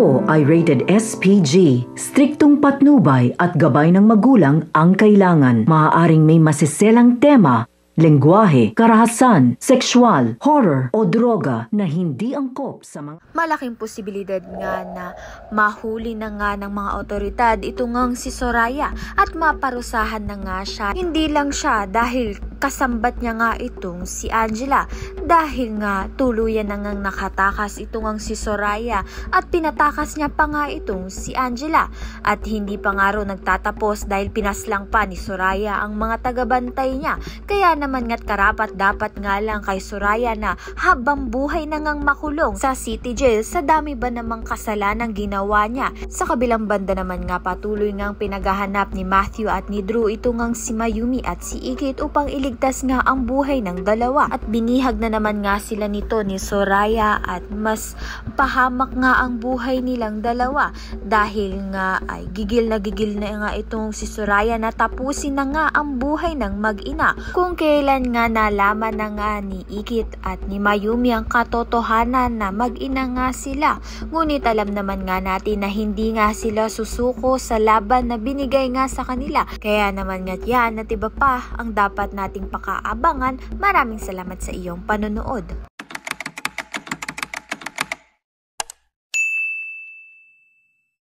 Ito ay rated SPG. Striktong patnubay at gabay ng magulang ang kailangan. Maaaring may masiselang tema, lengguwahe, karahasan, sexual, horror o droga na hindi angkop sa mga... Malaking posibilidad nga na mahuli na nga ng mga otoridad ito ngang si Soraya at maparusahan na nga siya. Hindi lang siya dahil kasambat niya nga itong si Angela, dahil nga tuluyan na ngang nakatakas ito ngang si Soraya at pinatakas niya pa nga itong si Angela. At hindi pa nga ro nagtatapos dahil pinaslang pa ni Soraya ang mga tagabantay niya. Kaya naman nga't karapat dapat nga lang kay Soraya na habang buhay na ngang makulong sa city jail sa dami ba namang kasalanang ginawa niya. Sa kabilang banda naman nga patuloy ngang pinaghahanap ni Matthew at ni Drew ito ngang si Mayumi at si Ikit upang iligtas nga ang buhay ng dalawa. At binihag na naman nga sila nito ni Soraya at mas pahamak nga ang buhay nilang dalawa dahil nga ay gigil na nga itong si Soraya na tapusin na nga ang buhay ng mag-ina. Kung kailan nga nalaman na nga ni Ikit at ni Mayumi ang katotohanan na mag-ina nga sila. Ngunit alam naman nga natin na hindi nga sila susuko sa laban na binigay nga sa kanila. Kaya naman nga yan at iba pa ang dapat nating pakaabangan. Maraming salamat sa iyong panonood.